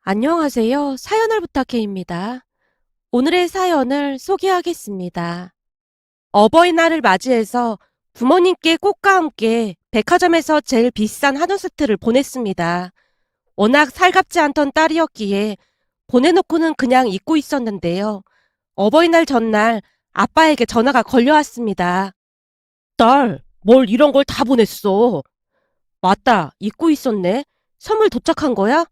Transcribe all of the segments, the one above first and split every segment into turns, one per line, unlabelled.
안녕하세요. 사연을 부탁해입니다. 오늘의 사연을 소개하겠습니다. 어버이날을 맞이해서 부모님께 꽃과 함께 백화점에서 제일 비싼 한우 세트를 보냈습니다. 워낙 살갑지 않던 딸이었기에 보내놓고는 그냥 잊고 있었는데요. 어버이날 전날 아빠에게 전화가 걸려왔습니다. 딸, 뭘 이런 걸 다 보냈어? 맞다, 잊고 있었네. 선물 도착한 거야?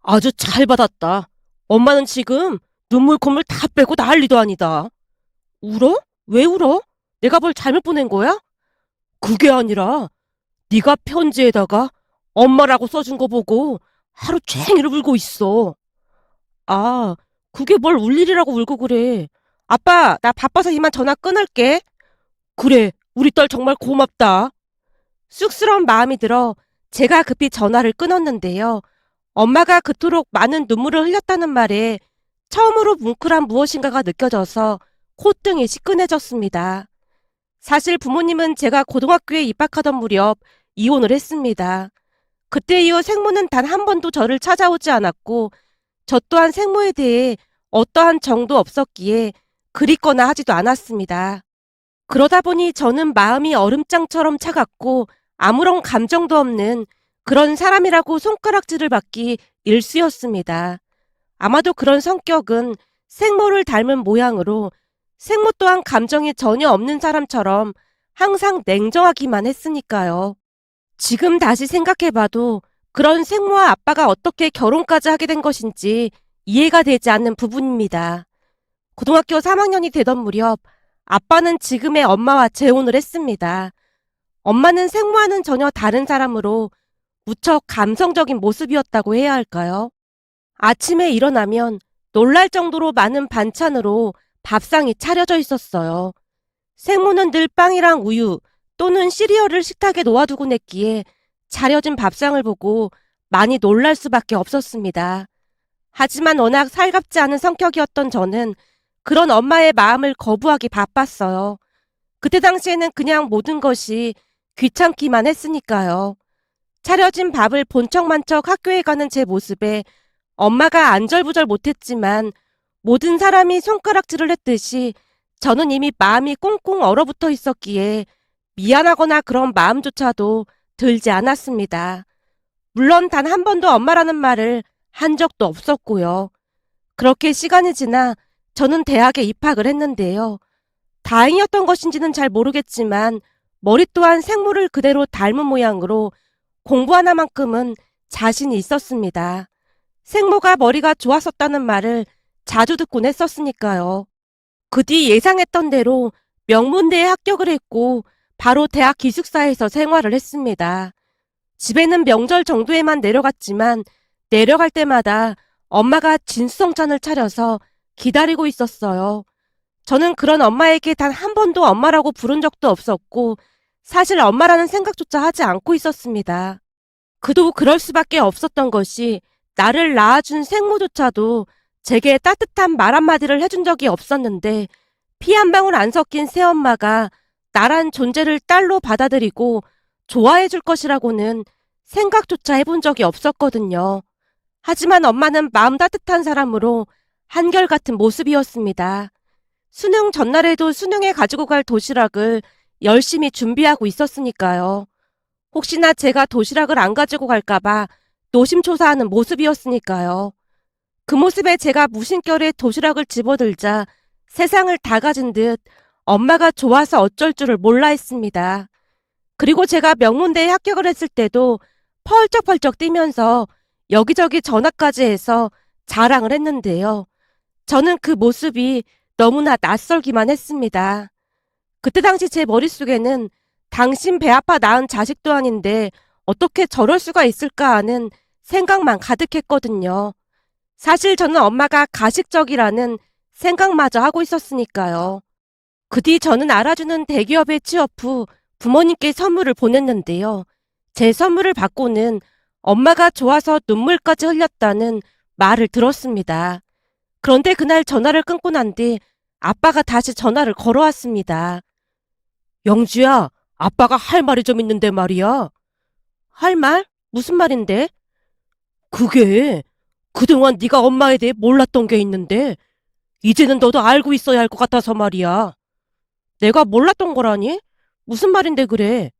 아주 잘 받았다. 엄마는 지금 눈물 콧물 다 빼고 난리도 아니다. 울어? 왜 울어? 내가 뭘 잘못 보낸 거야? 그게 아니라 네가 편지에다가 엄마라고 써준 거 보고 하루 종일 울고 있어. 아, 그게 뭘 울 일이라고 울고 그래. 아빠, 나 바빠서 이만 전화 끊을게. 그래, 우리 딸 정말 고맙다. 쑥스러운 마음이 들어 제가 급히 전화를 끊었는데요. 엄마가 그토록 많은 눈물을 흘렸다는 말에 처음으로 뭉클한 무엇인가가 느껴져서 콧등이 시큰해졌습니다. 사실 부모님은 제가 고등학교에 입학하던 무렵 이혼을 했습니다. 그때 이후 생모는 단 한 번도 저를 찾아오지 않았고 저 또한 생모에 대해 어떠한 정도 없었기에 그립거나 하지도 않았습니다. 그러다 보니 저는 마음이 얼음장처럼 차갑고 아무런 감정도 없는 그런 사람이라고 손가락질을 받기 일쑤였습니다. 아마도 그런 성격은 생모를 닮은 모양으로 생모 또한 감정이 전혀 없는 사람처럼 항상 냉정하기만 했으니까요. 지금 다시 생각해봐도 그런 생모와 아빠가 어떻게 결혼까지 하게 된 것인지 이해가 되지 않는 부분입니다. 고등학교 3학년이 되던 무렵 아빠는 지금의 엄마와 재혼을 했습니다. 엄마는 생모와는 전혀 다른 사람으로 무척 감성적인 모습이었다고 해야 할까요? 아침에 일어나면 놀랄 정도로 많은 반찬으로 밥상이 차려져 있었어요. 생모는 늘 빵이랑 우유 또는 시리얼을 식탁에 놓아두고 냈기에 차려진 밥상을 보고 많이 놀랄 수밖에 없었습니다. 하지만 워낙 살갑지 않은 성격이었던 저는 그런 엄마의 마음을 거부하기 바빴어요. 그때 당시에는 그냥 모든 것이 귀찮기만 했으니까요. 차려진 밥을 본 척만 척 학교에 가는 제 모습에 엄마가 안절부절 못했지만 모든 사람이 손가락질을 했듯이 저는 이미 마음이 꽁꽁 얼어붙어 있었기에 미안하거나 그런 마음조차도 들지 않았습니다. 물론 단 한 번도 엄마라는 말을 한 적도 없었고요. 그렇게 시간이 지나 저는 대학에 입학을 했는데요. 다행이었던 것인지는 잘 모르겠지만 머리 또한 생모를 그대로 닮은 모양으로 공부 하나만큼은 자신이 있었습니다. 생모가 머리가 좋았었다는 말을 자주 듣곤 했었으니까요. 그 뒤 예상했던 대로 명문대에 합격을 했고 바로 대학 기숙사에서 생활을 했습니다. 집에는 명절 정도에만 내려갔지만 내려갈 때마다 엄마가 진수성찬을 차려서 기다리고 있었어요. 저는 그런 엄마에게 단 한 번도 엄마라고 부른 적도 없었고 사실 엄마라는 생각조차 하지 않고 있었습니다. 그도 그럴 수밖에 없었던 것이 나를 낳아준 생모조차도 제게 따뜻한 말 한마디를 해준 적이 없었는데 피 한 방울 안 섞인 새엄마가 나란 존재를 딸로 받아들이고 좋아해 줄 것이라고는 생각조차 해본 적이 없었거든요. 하지만 엄마는 마음 따뜻한 사람으로 한결같은 모습이었습니다. 수능 전날에도 수능에 가지고 갈 도시락을 열심히 준비하고 있었으니까요. 혹시나 제가 도시락을 안 가지고 갈까봐 노심초사하는 모습이었으니까요. 그 모습에 제가 무심결에 도시락을 집어들자 세상을 다 가진 듯 엄마가 좋아서 어쩔 줄을 몰라 했습니다. 그리고 제가 명문대에 합격을 했을 때도 펄쩍펄쩍 뛰면서 여기저기 전화까지 해서 자랑을 했는데요. 저는 그 모습이 너무나 낯설기만 했습니다. 그때 당시 제 머릿속에는 당신 배 아파 낳은 자식도 아닌데 어떻게 저럴 수가 있을까 하는 생각만 가득했거든요. 사실 저는 엄마가 가식적이라는 생각마저 하고 있었으니까요. 그 뒤 저는 알아주는 대기업에 취업 후 부모님께 선물을 보냈는데요. 제 선물을 받고는 엄마가 좋아서 눈물까지 흘렸다는 말을 들었습니다. 그런데 그날 전화를 끊고 난 뒤 아빠가 다시 전화를 걸어왔습니다. 영주야, 아빠가 할 말이 좀 있는데 말이야. 할 말? 무슨 말인데? 그게 그동안 네가 엄마에 대해 몰랐던 게 있는데 이제는 너도 알고 있어야 할 것 같아서 말이야. 내가 몰랐던 거라니? 무슨 말인데 그래?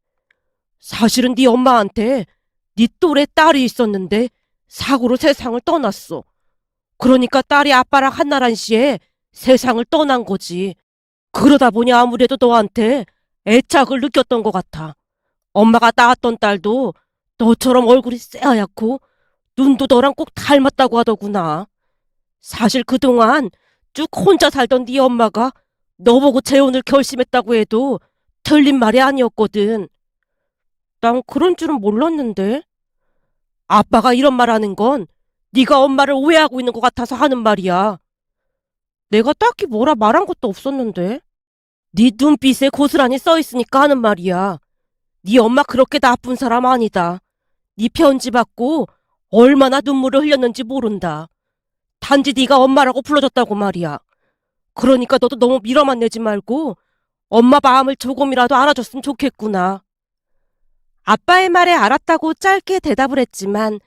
사실은 네 엄마한테 네 또래 딸이 있었는데 사고로 세상을 떠났어. 그러니까 딸이 아빠랑 한나란 씨에 세상을 떠난 거지. 그러다 보니 아무래도 너한테 애착을 느꼈던 것 같아. 엄마가 낳았던 딸도 너처럼 얼굴이 새하얗고 눈도 너랑 꼭 닮았다고 하더구나. 사실 그동안 쭉 혼자 살던 네 엄마가 너 보고 재혼을 결심했다고 해도 틀린 말이 아니었거든. 난 그런 줄은 몰랐는데. 아빠가 이런 말 하는 건 네가 엄마를 오해하고 있는 것 같아서 하는 말이야. 내가 딱히 뭐라 말한 것도 없었는데. 네 눈빛에 고스란히 써있으니까 하는 말이야. 네 엄마 그렇게 나쁜 사람 아니다. 네 편지 받고 얼마나 눈물을 흘렸는지 모른다. 단지 네가 엄마라고 불러줬다고 말이야. 그러니까 너도 너무 밀어만 내지 말고 엄마 마음을 조금이라도 알아줬으면 좋겠구나. 아빠의 말에 알았다고 짧게 대답을 했지만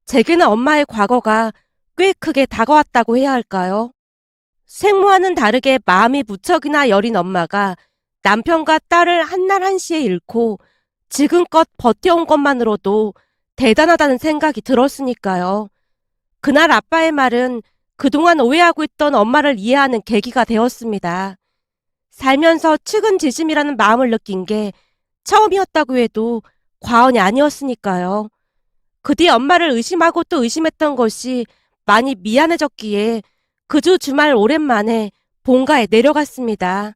제게는 엄마의 과거가 꽤 크게 다가왔다고 해야 할까요? 생모와는 다르게 마음이 무척이나 여린 엄마가 남편과 딸을 한날 한시에 잃고 지금껏 버텨온 것만으로도 대단하다는 생각이 들었으니까요. 그날 아빠의 말은 그동안 오해하고 있던 엄마를 이해하는 계기가 되었습니다. 살면서 측은지심이라는 마음을 느낀 게 처음이었다고 해도 과언이 아니었으니까요. 그 뒤 엄마를 의심하고 또 의심했던 것이 많이 미안해졌기에 그 주 주말 오랜만에 본가에 내려갔습니다.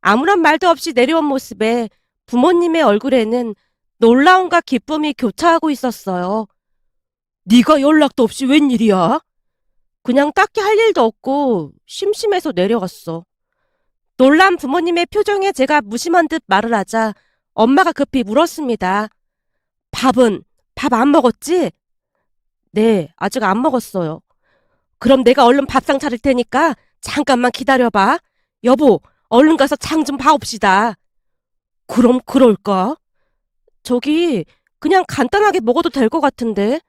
아무런 말도 없이 내려온 모습에 부모님의 얼굴에는 놀라움과 기쁨이 교차하고 있었어요. 네가 연락도 없이 웬일이야? 그냥 딱히 할 일도 없고 심심해서 내려갔어. 놀란 부모님의 표정에 제가 무심한 듯 말을 하자 엄마가 급히 물었습니다. 밥 안 먹었지? 네, 아직 안 먹었어요. 그럼 내가 얼른 밥상 차릴 테니까 잠깐만 기다려봐. 여보, 얼른 가서 장 좀 봐옵시다. 그럼 그럴까? 저기 그냥 간단하게 먹어도 될 것 같은데.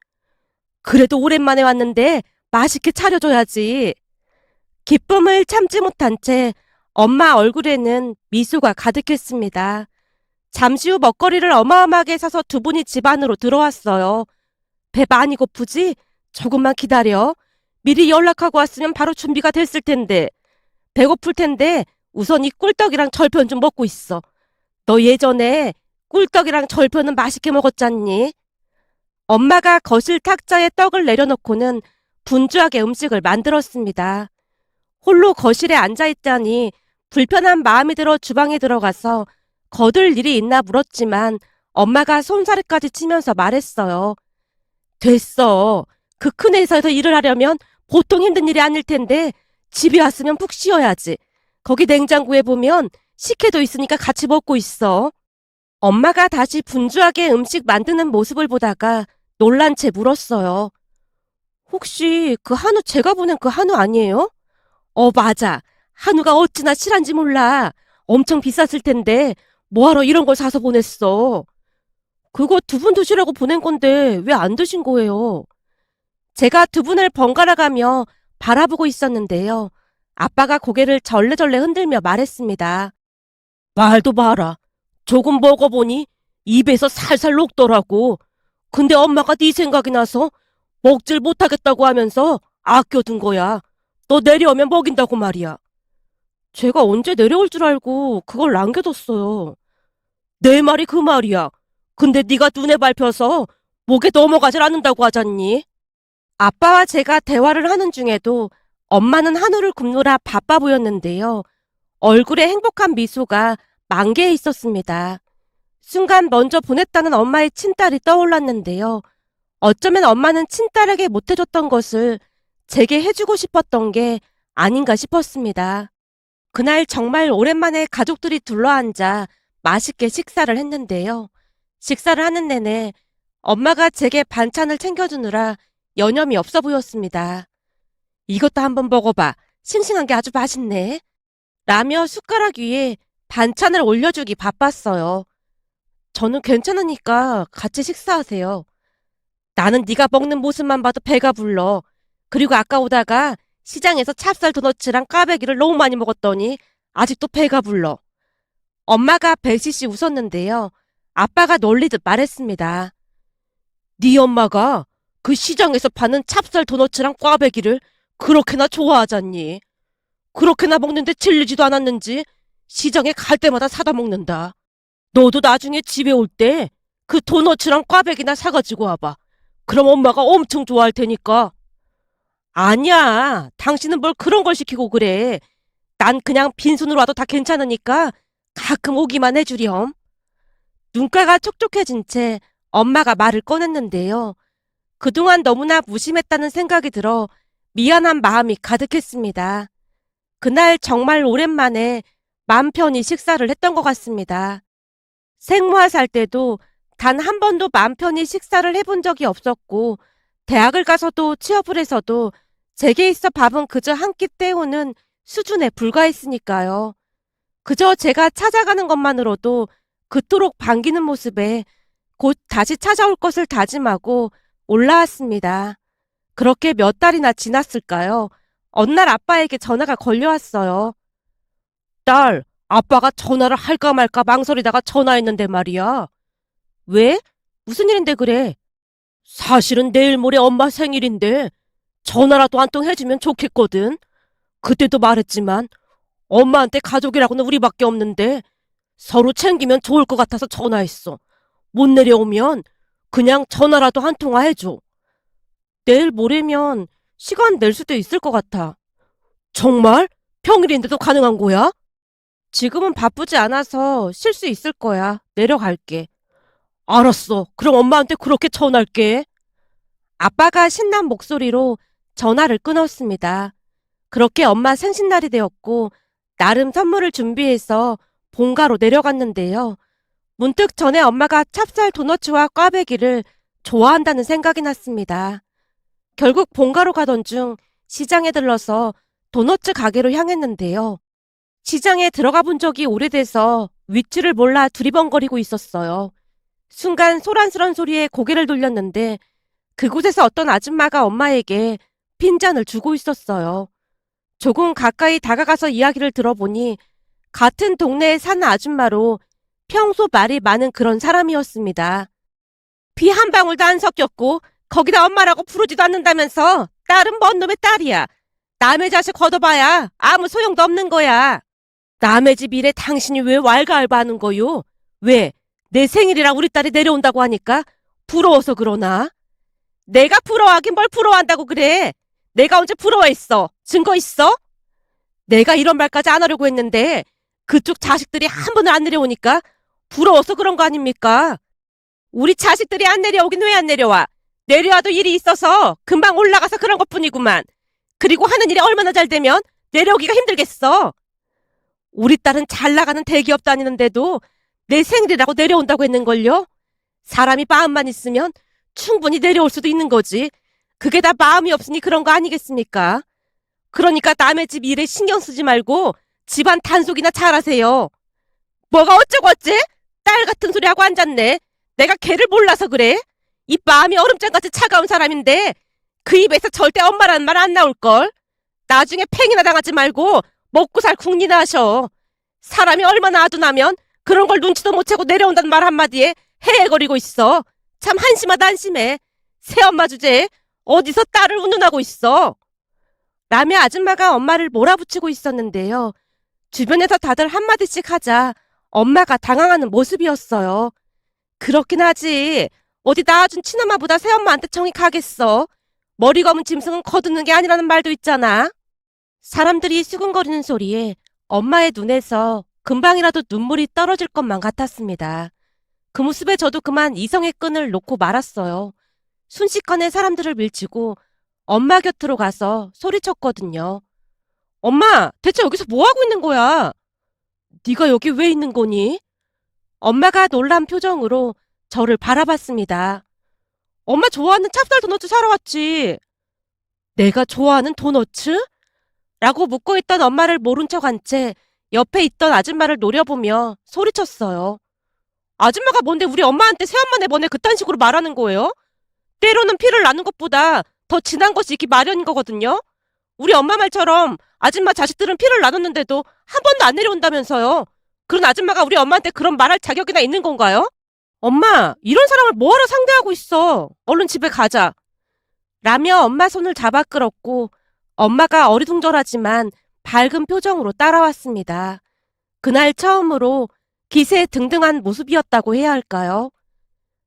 그래도 오랜만에 왔는데 맛있게 차려줘야지. 기쁨을 참지 못한 채 엄마 얼굴에는 미소가 가득했습니다. 잠시 후 먹거리를 어마어마하게 사서 두 분이 집 안으로 들어왔어요. 배 많이 고프지? 조금만 기다려. 미리 연락하고 왔으면 바로 준비가 됐을 텐데. 배고플 텐데 우선 이 꿀떡이랑 절편 좀 먹고 있어. 너 예전에 꿀떡이랑 절편은 맛있게 먹었잖니? 엄마가 거실 탁자에 떡을 내려놓고는 분주하게 음식을 만들었습니다. 홀로 거실에 앉아있자니 불편한 마음이 들어 주방에 들어가서 거들 일이 있나 물었지만 엄마가 손사래까지 치면서 말했어요. 됐어. 그 큰 회사에서 일을 하려면 보통 힘든 일이 아닐 텐데 집에 왔으면 푹 쉬어야지. 거기 냉장고에 보면 식혜도 있으니까 같이 먹고 있어. 엄마가 다시 분주하게 음식 만드는 모습을 보다가 놀란 채 물었어요. 혹시 그 한우 제가 보낸 그 한우 아니에요? 맞아. 한우가 어찌나 실한지 몰라. 엄청 비쌌을 텐데 뭐하러 이런 걸 사서 보냈어. 그거 두 분 드시라고 보낸 건데 왜 안 드신 거예요? 제가 두 분을 번갈아 가며 바라보고 있었는데요. 아빠가 고개를 절레절레 흔들며 말했습니다. 말도 마라. 조금 먹어보니 입에서 살살 녹더라고. 근데 엄마가 네 생각이 나서 먹질 못하겠다고 하면서 아껴둔 거야. 너 내려오면 먹인다고 말이야. 제가 언제 내려올 줄 알고 그걸 남겨뒀어요. 내 말이 그 말이야. 근데 네가 눈에 밟혀서 목에 넘어가질 않는다고 하잖니. 아빠와 제가 대화를 하는 중에도 엄마는 한우를 굽느라 바빠 보였는데요. 얼굴에 행복한 미소가 만개해 있었습니다. 순간 먼저 보냈다는 엄마의 친딸이 떠올랐는데요. 어쩌면 엄마는 친딸에게 못해줬던 것을 제게 해주고 싶었던 게 아닌가 싶었습니다. 그날 정말 오랜만에 가족들이 둘러앉아 맛있게 식사를 했는데요. 식사를 하는 내내 엄마가 제게 반찬을 챙겨주느라 여념이 없어 보였습니다. 이것도 한번 먹어봐. 싱싱한 게 아주 맛있네. 라며 숟가락 위에 반찬을 올려주기 바빴어요. 저는 괜찮으니까 같이 식사하세요. 나는 네가 먹는 모습만 봐도 배가 불러. 그리고 아까 오다가 시장에서 찹쌀 도너츠랑 꽈배기를 너무 많이 먹었더니 아직도 배가 불러. 엄마가 벨시시 웃었는데요. 아빠가 놀리듯 말했습니다. 네 엄마가 그 시장에서 파는 찹쌀 도너츠랑 꽈배기를 그렇게나 좋아하잖니. 그렇게나 먹는데 질리지도 않았는지 시장에 갈 때마다 사다 먹는다. 너도 나중에 집에 올 때 그 도너츠랑 꽈배기나 사가지고 와봐. 그럼 엄마가 엄청 좋아할 테니까. 아니야. 당신은 뭘 그런 걸 시키고 그래. 난 그냥 빈손으로 와도 다 괜찮으니까 가끔 오기만 해주렴. 눈가가 촉촉해진 채 엄마가 말을 꺼냈는데요. 그동안 너무나 무심했다는 생각이 들어 미안한 마음이 가득했습니다. 그날 정말 오랜만에 맘 편히 식사를 했던 것 같습니다. 생모와 살 때도 단 한 번도 맘 편히 식사를 해본 적이 없었고, 대학을 가서도 취업을 해서도 제게 있어 밥은 그저 한 끼 때우는 수준에 불과했으니까요. 그저 제가 찾아가는 것만으로도 그토록 반기는 모습에 곧 다시 찾아올 것을 다짐하고 올라왔습니다. 그렇게 몇 달이나 지났을까요? 어느 날 아빠에게 전화가 걸려왔어요. 딸, 아빠가 전화를 할까 말까 망설이다가 전화했는데 말이야. 왜? 무슨 일인데 그래? 사실은 내일 모레 엄마 생일인데 전화라도 한 통 해주면 좋겠거든. 그때도 말했지만 엄마한테 가족이라고는 우리밖에 없는데 서로 챙기면 좋을 것 같아서 전화했어. 못 내려오면 그냥 전화라도 한 통화 해줘. 내일 모레면 시간 낼 수도 있을 것 같아. 정말? 평일인데도 가능한 거야? 지금은 바쁘지 않아서 쉴 수 있을 거야. 내려갈게. 알았어. 그럼 엄마한테 그렇게 전할게. 아빠가 신난 목소리로 전화를 끊었습니다. 그렇게 엄마 생신날이 되었고 나름 선물을 준비해서 본가로 내려갔는데요. 문득 전에 엄마가 찹쌀 도너츠와 꽈배기를 좋아한다는 생각이 났습니다. 결국 본가로 가던 중 시장에 들러서 도너츠 가게로 향했는데요. 시장에 들어가 본 적이 오래돼서 위치를 몰라 두리번거리고 있었어요. 순간 소란스런 소리에 고개를 돌렸는데 그곳에서 어떤 아줌마가 엄마에게 핀잔을 주고 있었어요. 조금 가까이 다가가서 이야기를 들어보니 같은 동네에 사는 아줌마로 평소 말이 많은 그런 사람이었습니다. 피 한 방울도 안 섞였고 거기다 엄마라고 부르지도 않는다면서 딸은 뭔 놈의 딸이야. 남의 자식 걷어봐야 아무 소용도 없는 거야. 남의 집 일에 당신이 왜 왈가왈부하는 거요? 왜? 내 생일이라 우리 딸이 내려온다고 하니까 부러워서 그러나? 내가 부러워하긴 뭘 부러워한다고 그래. 내가 언제 부러워했어? 증거 있어? 내가 이런 말까지 안 하려고 했는데 그쪽 자식들이 한 번을 안 내려오니까 부러워서 그런 거 아닙니까? 우리 자식들이 안 내려오긴 왜 안 내려와? 내려와도 일이 있어서 금방 올라가서 그런 것뿐이구만. 그리고 하는 일이 얼마나 잘 되면 내려오기가 힘들겠어. 우리 딸은 잘 나가는 대기업 다니는데도 내 생일이라고 내려온다고 했는걸요? 사람이 마음만 있으면 충분히 내려올 수도 있는 거지. 그게 다 마음이 없으니 그런 거 아니겠습니까? 그러니까 남의 집 일에 신경 쓰지 말고 집안 단속이나 잘하세요. 뭐가 어쩌고 어째? 딸 같은 소리 하고 앉았네. 내가 걔를 몰라서 그래? 이 마음이 얼음장같이 차가운 사람인데 그 입에서 절대 엄마라는 말 안 나올걸? 나중에 팽이나 당하지 말고 먹고 살 궁리나 하셔. 사람이 얼마나 아둔하면 그런 걸 눈치도 못 채고 내려온다는 말 한마디에 헤헤거리고 있어. 참 한심하다 한심해. 새엄마 주제에 어디서 딸을 운운하고 있어. 라며 아줌마가 엄마를 몰아붙이고 있었는데요. 주변에서 다들 한마디씩 하자 엄마가 당황하는 모습이었어요. 그렇긴 하지. 어디 낳아준 친엄마보다 새엄마한테 정이 가겠어. 머리 검은 짐승은 거두는 게 아니라는 말도 있잖아. 사람들이 수근거리는 소리에 엄마의 눈에서 금방이라도 눈물이 떨어질 것만 같았습니다. 그 모습에 저도 그만 이성의 끈을 놓고 말았어요. 순식간에 사람들을 밀치고 엄마 곁으로 가서 소리쳤거든요. 엄마, 대체 여기서 뭐 하고 있는 거야? 네가 여기 왜 있는 거니? 엄마가 놀란 표정으로 저를 바라봤습니다. 엄마 좋아하는 찹쌀 도너츠 사러 왔지. 내가 좋아하는 도너츠? 라고 묻고 있던 엄마를 모른 척 한 채 옆에 있던 아줌마를 노려보며 소리쳤어요. 아줌마가 뭔데 우리 엄마한테 새엄마 내보내 그딴 식으로 말하는 거예요? 때로는 피를 나눈 것보다 더 진한 것이 있기 마련인 거거든요. 우리 엄마 말처럼 아줌마 자식들은 피를 나눴는데도 한 번도 안 내려온다면서요. 그런 아줌마가 우리 엄마한테 그런 말할 자격이나 있는 건가요? 엄마, 이런 사람을 뭐하러 상대하고 있어. 얼른 집에 가자. 라며 엄마 손을 잡아 끌었고 엄마가 어리둥절하지만 밝은 표정으로 따라왔습니다. 그날 처음으로 기세에 등등한 모습이었다고 해야 할까요?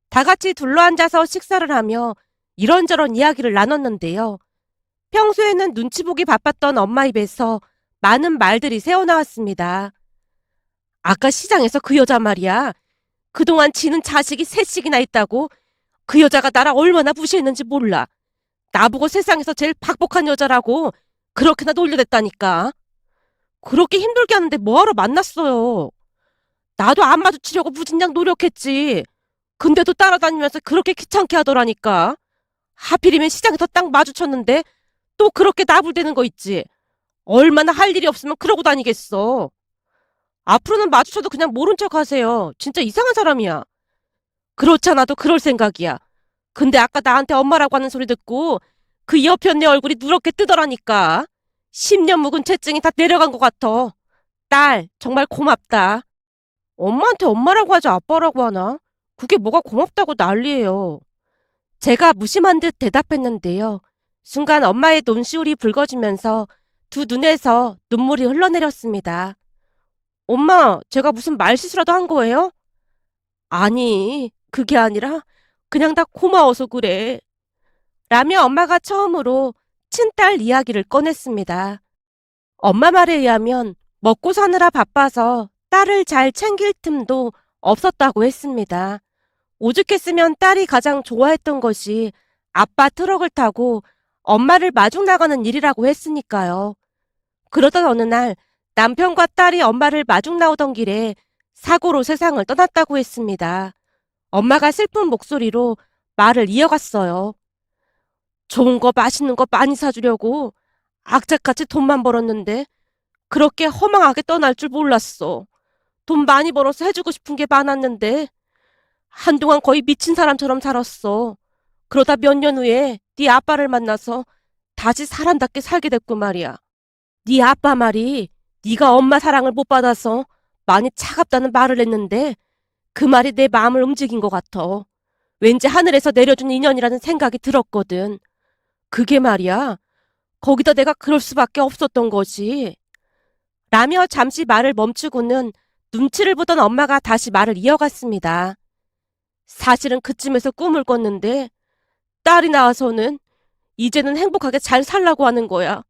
다 같이 둘러앉아서 식사를 하며 이런저런 이야기를 나눴는데요. 평소에는 눈치 보기 바빴던 엄마 입에서 많은 말들이 새어나왔습니다. 아까 시장에서 그 여자 말이야. 그동안 지는 자식이 셋씩이나 있다고? 그 여자가 나를 얼마나 무시했는지 몰라. 나보고 세상에서 제일 박복한 여자라고 그렇게나 놀려댔다니까. 그렇게 힘들게 하는데 뭐하러 만났어요. 나도 안 마주치려고 무진장 노력했지. 근데도 따라다니면서 그렇게 귀찮게 하더라니까. 하필이면 시장에서 딱 마주쳤는데 또 그렇게 나불대는 거 있지. 얼마나 할 일이 없으면 그러고 다니겠어. 앞으로는 마주쳐도 그냥 모른 척 하세요. 진짜 이상한 사람이야. 그렇잖아도 그럴 생각이야. 근데 아까 나한테 엄마라고 하는 소리 듣고 그 옆에 내 얼굴이 누렇게 뜨더라니까. 10년 묵은 채증이 다 내려간 것 같아. 딸, 정말 고맙다. 엄마한테 엄마라고 하지 아빠라고 하나? 그게 뭐가 고맙다고 난리예요. 제가 무심한 듯 대답했는데요. 순간 엄마의 논시울이 붉어지면서 두 눈에서 눈물이 흘러내렸습니다. 엄마, 제가 무슨 말실수라도 한 거예요? 아니, 그게 아니라 그냥 다 고마워서 그래. 라며 엄마가 처음으로 친딸 이야기를 꺼냈습니다. 엄마 말에 의하면 먹고 사느라 바빠서 딸을 잘 챙길 틈도 없었다고 했습니다. 오죽했으면 딸이 가장 좋아했던 것이 아빠 트럭을 타고 엄마를 마중 나가는 일이라고 했으니까요. 그러던 어느 날 남편과 딸이 엄마를 마중 나오던 길에 사고로 세상을 떠났다고 했습니다. 엄마가 슬픈 목소리로 말을 이어갔어요. 좋은 거 맛있는 거 많이 사주려고 악착같이 돈만 벌었는데 그렇게 허망하게 떠날 줄 몰랐어. 돈 많이 벌어서 해주고 싶은 게 많았는데 한동안 거의 미친 사람처럼 살았어. 그러다 몇 년 후에 네 아빠를 만나서 다시 사람답게 살게 됐고 말이야. 네 아빠 말이 네가 엄마 사랑을 못 받아서 많이 차갑다는 말을 했는데 그 말이 내 마음을 움직인 것 같아. 왠지 하늘에서 내려준 인연이라는 생각이 들었거든. 그게 말이야. 거기다 내가 그럴 수밖에 없었던 거지. 라며 잠시 말을 멈추고는 눈치를 보던 엄마가 다시 말을 이어갔습니다. 사실은 그쯤에서 꿈을 꿨는데 딸이 나와서는 이제는 행복하게 잘 살라고 하는 거야.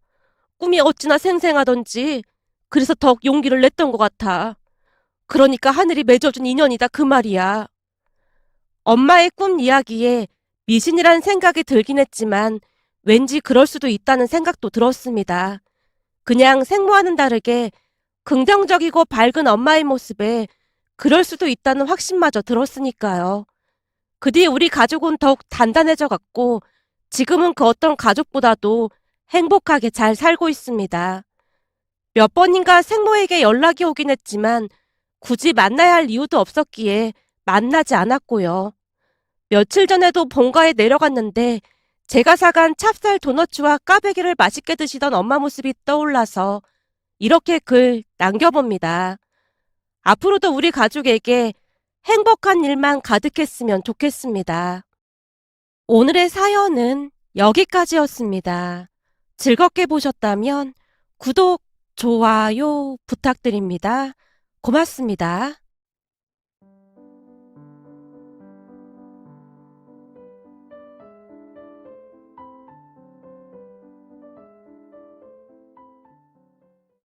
꿈이 어찌나 생생하던지 그래서 더욱 용기를 냈던 것 같아. 그러니까 하늘이 맺어준 인연이다 그 말이야. 엄마의 꿈 이야기에 미신이란 생각이 들긴 했지만 왠지 그럴 수도 있다는 생각도 들었습니다. 그냥 생모와는 다르게 긍정적이고 밝은 엄마의 모습에 그럴 수도 있다는 확신마저 들었으니까요. 그 뒤 우리 가족은 더욱 단단해져 갔고 지금은 그 어떤 가족보다도 행복하게 잘 살고 있습니다. 몇 번인가 생모에게 연락이 오긴 했지만 굳이 만나야 할 이유도 없었기에 만나지 않았고요. 며칠 전에도 본가에 내려갔는데 제가 사간 찹쌀 도너츠와 꽈배기를 맛있게 드시던 엄마 모습이 떠올라서 이렇게 글 남겨봅니다. 앞으로도 우리 가족에게 행복한 일만 가득했으면 좋겠습니다. 오늘의 사연은 여기까지였습니다. 즐겁게 보셨다면 구독, 좋아요 부탁드립니다. 고맙습니다.